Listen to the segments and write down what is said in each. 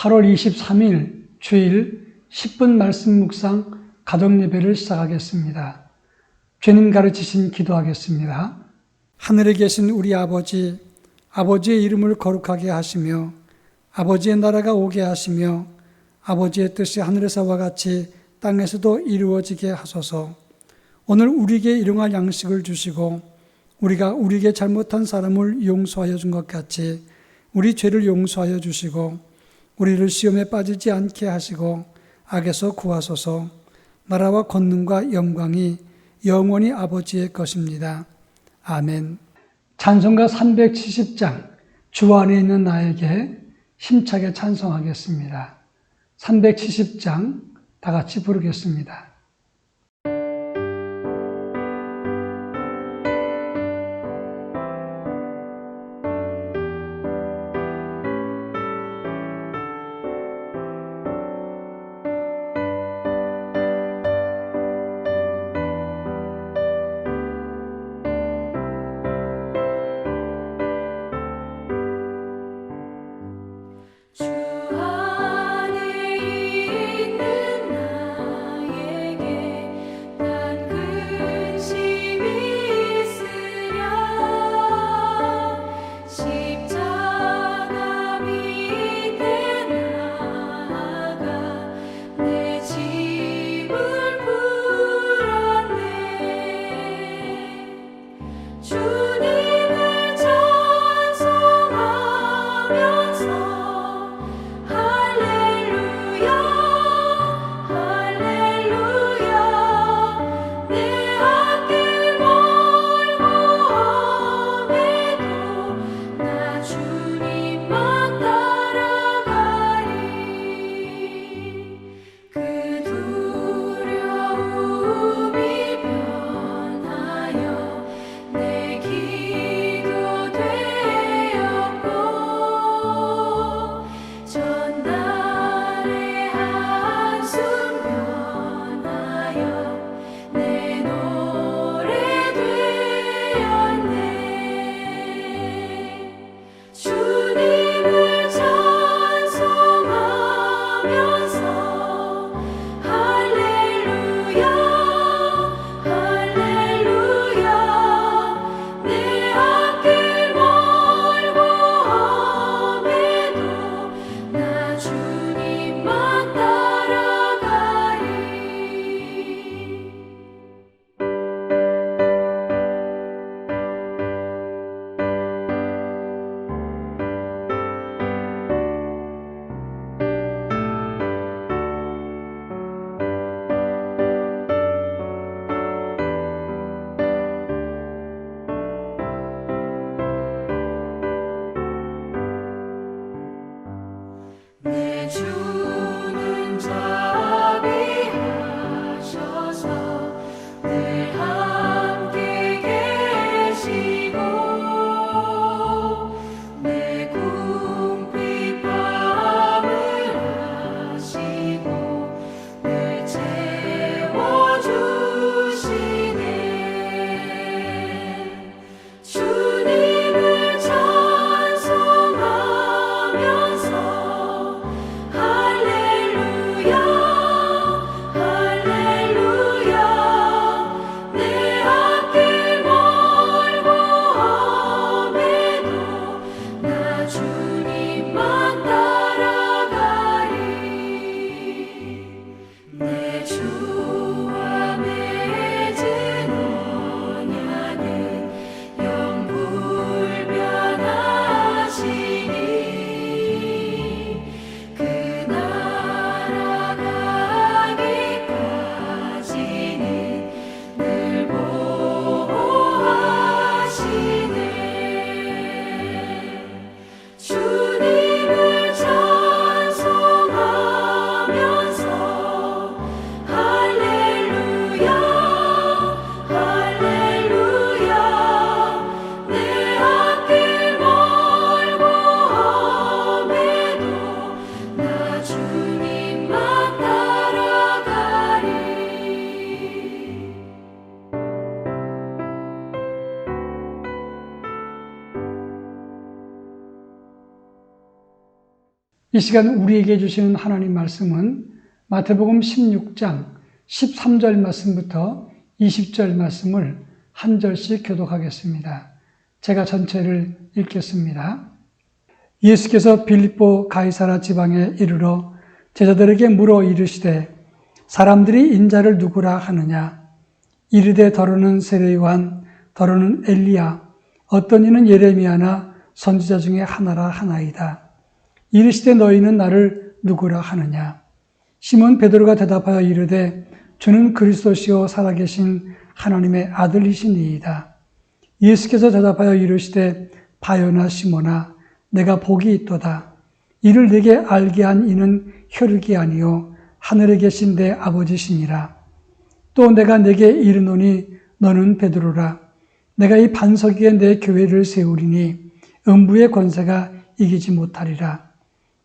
8월 23일 주일 10분 말씀 묵상 가정 예배를 시작하겠습니다. 주님 가르치신 기도하겠습니다. 하늘에 계신 우리 아버지, 아버지의 이름을 거룩하게 하시며 아버지의 나라가 오게 하시며 아버지의 뜻이 하늘에서와 같이 땅에서도 이루어지게 하소서. 오늘 우리에게 일용할 양식을 주시고 우리가 우리에게 잘못한 사람을 용서하여 준 것 같이 우리 죄를 용서하여 주시고 우리를 시험에 빠지지 않게 하시고 악에서 구하소서. 나라와 권능과 영광이 영원히 아버지의 것입니다. 아멘. 찬송가 370장 주 안에 있는 나에게 힘차게 찬송하겠습니다. 370장 다 같이 부르겠습니다. 주 안에 있는 나의 이 시간 우리에게 주시는 하나님 말씀은 마태복음 16장 13절 말씀부터 20절 말씀을 한 절씩 교독하겠습니다. 제가 전체를 읽겠습니다. 예수께서 빌립보 가이사라 지방에 이르러 제자들에게 물어 이르시되 사람들이 인자를 누구라 하느냐? 이르되 더러는 세례 요한, 더러는 엘리야, 어떤 이는 예레미야나 선지자 중에 하나라 하나이다. 이르시되 너희는 나를 누구라 하느냐? 시몬 베드로가 대답하여 이르되 주는 그리스도시요 살아계신 하나님의 아들이시니이다. 예수께서 대답하여 이르시되 바요나 시몬아 내가 복이 있도다. 이를 내게 알게 한 이는 혈육이 아니요 하늘에 계신 내 아버지시니라. 또 내가 내게 이르노니 너는 베드로라. 내가 이 반석 위에 내 교회를 세우리니 음부의 권세가 이기지 못하리라.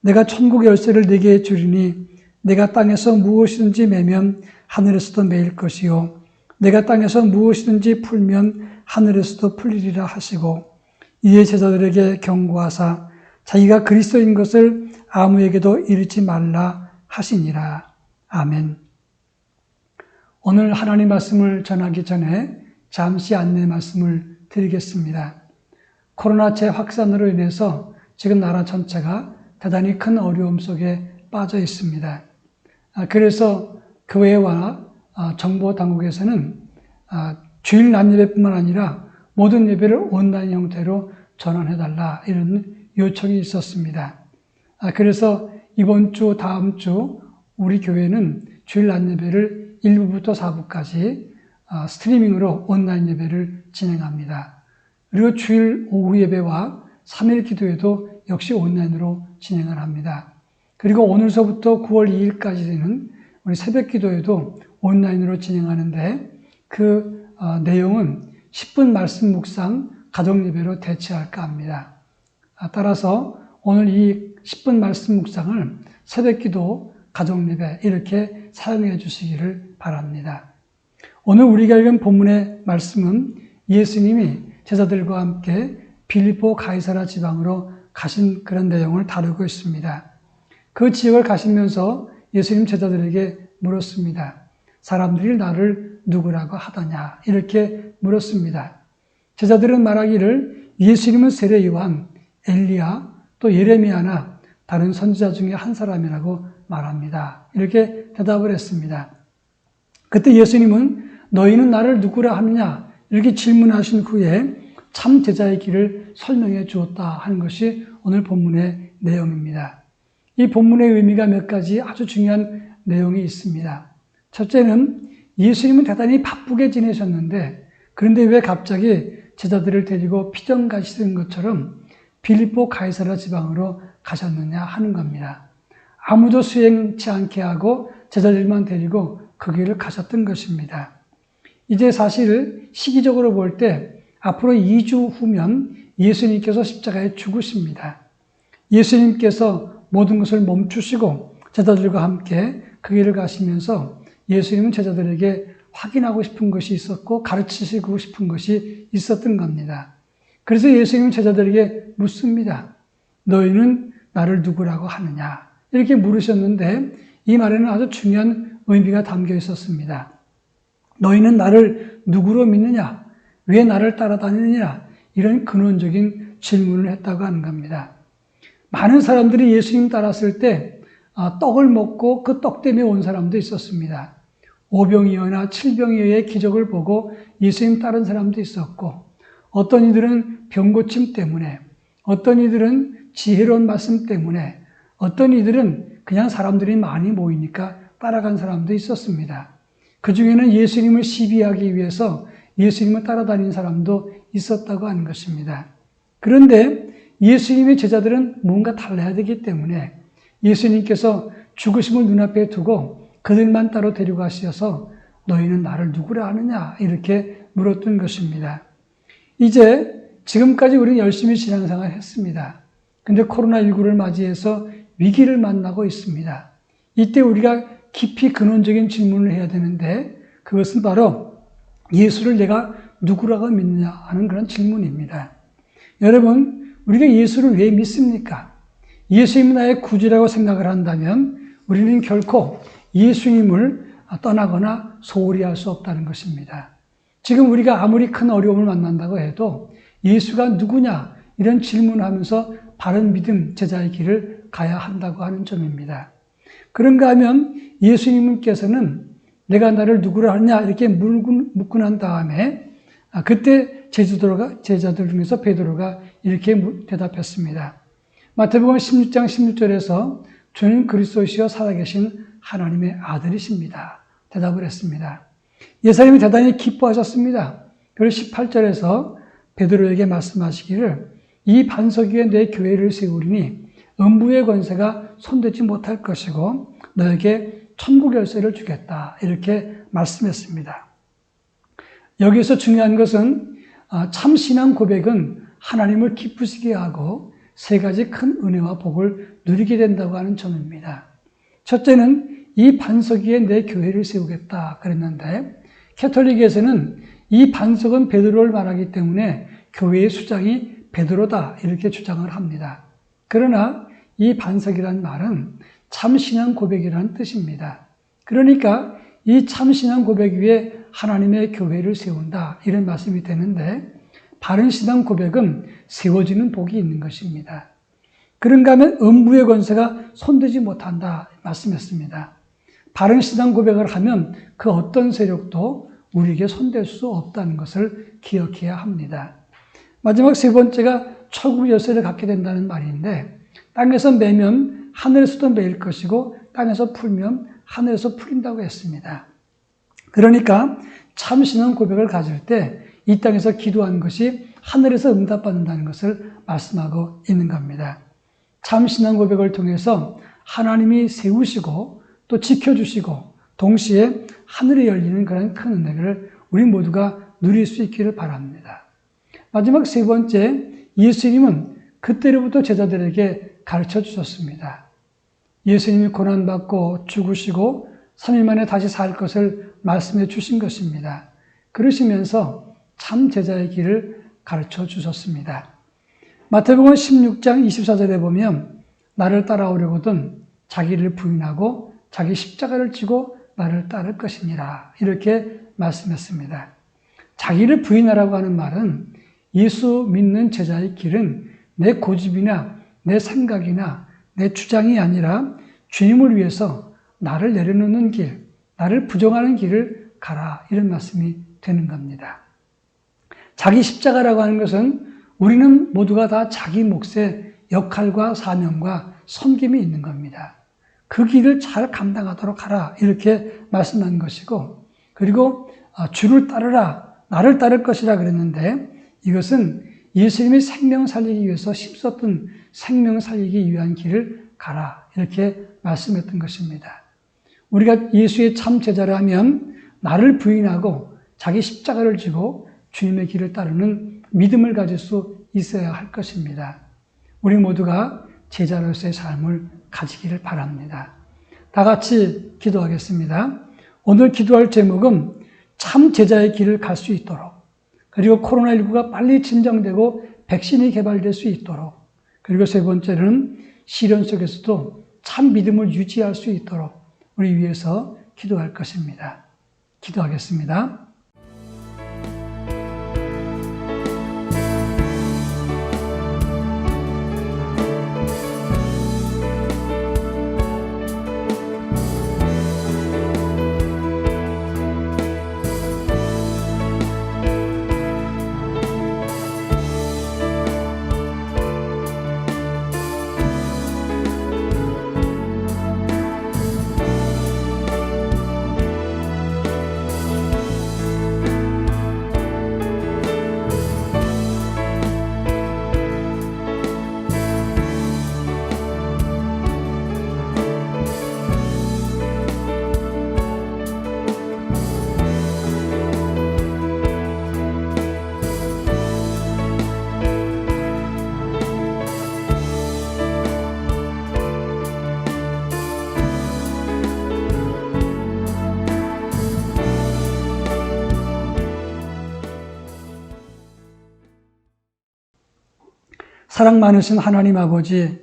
내가 천국 열쇠를 네게 주리니 내가 땅에서 무엇이든지 매면 하늘에서도 매일 것이요 내가 땅에서 무엇이든지 풀면 하늘에서도 풀리리라 하시고 이에 제자들에게 경고하사 자기가 그리스도인 것을 아무에게도 이르지 말라 하시니라. 아멘. 오늘 하나님 말씀을 전하기 전에 잠시 안내 말씀을 드리겠습니다. 코로나 재확산으로 인해서 지금 나라 전체가 대단히 큰 어려움 속에 빠져 있습니다. 그래서 교회와 정보 당국에서는 주일 낮 예배뿐만 아니라 모든 예배를 온라인 형태로 전환해달라 이런 요청이 있었습니다. 그래서 이번 주 다음 주 우리 교회는 주일 낮 예배를 1부부터 4부까지 스트리밍으로 온라인 예배를 진행합니다. 그리고 주일 오후 예배와 3일 기도회도 역시 온라인으로 진행을 합니다. 그리고 오늘서부터 9월 2일까지는 우리 새벽 기도회도 온라인으로 진행하는데 그 내용은 10분 말씀 묵상 가정 예배로 대체할까 합니다. 따라서 오늘 이 10분 말씀 묵상을 새벽 기도, 가정 예배 이렇게 사용해 주시기를 바랍니다. 오늘 우리가 읽은 본문의 말씀은 예수님이 제자들과 함께 빌립보 가이사라 지방으로 가신 그런 내용을 다루고 있습니다. 그 지역을 가시면서 예수님 제자들에게 물었습니다. 사람들이 나를 누구라고 하더냐? 이렇게 물었습니다. 제자들은 말하기를 예수님은 세례 요한, 엘리야, 또 예레미야나 다른 선지자 중에 한 사람이라고 말합니다. 이렇게 대답을 했습니다. 그때 예수님은 너희는 나를 누구라 하느냐? 이렇게 질문하신 후에 참 제자의 길을 설명해 주었다 하는 것이 오늘 본문의 내용입니다. 이 본문의 의미가 몇 가지 아주 중요한 내용이 있습니다. 첫째는 예수님은 대단히 바쁘게 지내셨는데 그런데 왜 갑자기 제자들을 데리고 피정 가시는 것처럼 빌립보 가이사라 지방으로 가셨느냐 하는 겁니다. 아무도 수행치 않게 하고 제자들만 데리고 그 길을 가셨던 것입니다. 이제 사실 시기적으로 볼 때 앞으로 2주 후면 예수님께서 십자가에 죽으십니다. 예수님께서 모든 것을 멈추시고 제자들과 함께 그 길을 가시면서 예수님은 제자들에게 확인하고 싶은 것이 있었고 가르치시고 싶은 것이 있었던 겁니다. 그래서 예수님은 제자들에게 묻습니다. 너희는 나를 누구라고 하느냐? 이렇게 물으셨는데 이 말에는 아주 중요한 의미가 담겨 있었습니다. 너희는 나를 누구로 믿느냐? 왜 나를 따라다니느냐? 이런 근원적인 질문을 했다고 하는 겁니다. 많은 사람들이 예수님 따랐을 때 떡을 먹고 그 떡 때문에 온 사람도 있었습니다. 오병이어나 칠병이어의 기적을 보고 예수님 따른 사람도 있었고 어떤 이들은 병고침 때문에 어떤 이들은 지혜로운 말씀 때문에 어떤 이들은 그냥 사람들이 많이 모이니까 따라간 사람도 있었습니다. 그 중에는 예수님을 시비하기 위해서 예수님을 따라다닌 사람도 있었다고 하는 것입니다. 그런데 예수님의 제자들은 뭔가 달라야 되기 때문에 예수님께서 죽으심을 눈앞에 두고 그들만 따로 데려가셔서 너희는 나를 누구라 하느냐 이렇게 물었던 것입니다. 이제 지금까지 우리는 열심히 신앙생활을 했습니다. 근데 코로나19를 맞이해서 위기를 만나고 있습니다. 이때 우리가 깊이 근원적인 질문을 해야 되는데 그것은 바로 예수를 내가 누구라고 믿느냐 하는 그런 질문입니다. 여러분, 우리가 예수를 왜 믿습니까? 예수님이 나의 구주라고 생각을 한다면 우리는 결코 예수님을 떠나거나 소홀히 할 수 없다는 것입니다. 지금 우리가 아무리 큰 어려움을 만난다고 해도 예수가 누구냐 이런 질문하면서 바른 믿음 제자의 길을 가야 한다고 하는 점입니다. 그런가 하면 예수님께서는 내가 나를 누구로 하느냐 이렇게 묻고 난 다음에 그때 제자들 중에서 베드로가 이렇게 대답했습니다. 마태복음 16장 16절에서 주는 그리스도시여 살아계신 하나님의 아들이십니다. 대답을 했습니다. 예수님이 대단히 기뻐하셨습니다. 그리고 18절에서 베드로에게 말씀하시기를 이 반석 위에 내 교회를 세우리니 음부의 권세가 손대지 못할 것이고 너에게 천국 열쇠를 주겠다. 이렇게 말씀했습니다. 여기서 중요한 것은 참 신앙 고백은 하나님을 기쁘시게 하고 세 가지 큰 은혜와 복을 누리게 된다고 하는 점입니다. 첫째는 이 반석 위에 내 교회를 세우겠다 그랬는데 캐톨릭에서는 이 반석은 베드로를 말하기 때문에 교회의 수장이 베드로다 이렇게 주장을 합니다. 그러나 이 반석이라는 말은 참신앙 고백이라는 뜻입니다. 그러니까 이 참신앙 고백 위에 하나님의 교회를 세운다 이런 말씀이 되는데 바른 신앙 고백은 세워지는 복이 있는 것입니다. 그런가 하면 음부의 권세가 손대지 못한다 말씀했습니다. 바른 신앙 고백을 하면 그 어떤 세력도 우리에게 손댈 수 없다는 것을 기억해야 합니다. 마지막 세 번째가 천국 열쇠를 갖게 된다는 말인데 땅에서 매면 하늘에서도 매일 것이고 땅에서 풀면 하늘에서 풀린다고 했습니다. 그러니까 참 신앙 고백을 가질 때 이 땅에서 기도한 것이 하늘에서 응답받는다는 것을 말씀하고 있는 겁니다. 참 신앙 고백을 통해서 하나님이 세우시고 또 지켜주시고 동시에 하늘이 열리는 그런 큰 은혜를 우리 모두가 누릴 수 있기를 바랍니다. 마지막 세 번째, 예수님은 그때로부터 제자들에게 가르쳐 주셨습니다. 예수님이 고난받고 죽으시고 3일 만에 다시 살 것을 말씀해 주신 것입니다. 그러시면서 참 제자의 길을 가르쳐 주셨습니다. 마태복음 16장 24절에 보면 나를 따라오려거든 자기를 부인하고 자기 십자가를 지고 나를 따를 것이니라 이렇게 말씀했습니다. 자기를 부인하라고 하는 말은 예수 믿는 제자의 길은 내 고집이나 내 생각이나 내 주장이 아니라 주님을 위해서 나를 내려놓는 길, 나를 부정하는 길을 가라 이런 말씀이 되는 겁니다. 자기 십자가라고 하는 것은 우리는 모두가 다 자기 몫의 역할과 사명과 섬김이 있는 겁니다. 그 길을 잘 감당하도록 하라 이렇게 말씀한 것이고 그리고 주를 따르라 나를 따를 것이라 그랬는데 이것은 예수님이 생명 살리기 위해서 힘썼던 생명 살리기 위한 길을 가라 이렇게 말씀했던 것입니다. 우리가 예수의 참 제자라면 나를 부인하고 자기 십자가를 지고 주님의 길을 따르는 믿음을 가질 수 있어야 할 것입니다. 우리 모두가 제자로서의 삶을 가지기를 바랍니다. 다 같이 기도하겠습니다. 오늘 기도할 제목은 참 제자의 길을 갈 수 있도록 그리고 코로나19가 빨리 진정되고 백신이 개발될 수 있도록 그리고 세 번째는 시련 속에서도 참 믿음을 유지할 수 있도록 우리 위해서 기도할 것입니다. 기도하겠습니다. 사랑 많으신 하나님 아버지,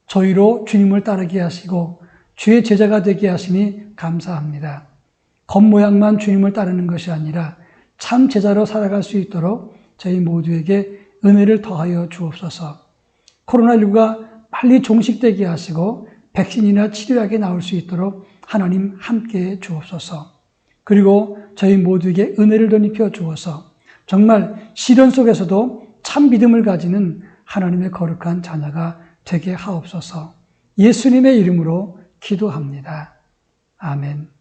저희로 주님을 따르게 하시고 주의 제자가 되게 하시니 감사합니다. 겉모양만 주님을 따르는 것이 아니라 참 제자로 살아갈 수 있도록 저희 모두에게 은혜를 더하여 주옵소서. 코로나19가 빨리 종식되게 하시고 백신이나 치료약이 나올 수 있도록 하나님 함께해 주옵소서. 그리고 저희 모두에게 은혜를 덧입혀 주어서 정말 시련 속에서도 참 믿음을 가지는 하나님의 거룩한 자녀가 되게 하옵소서. 예수님의 이름으로 기도합니다. 아멘.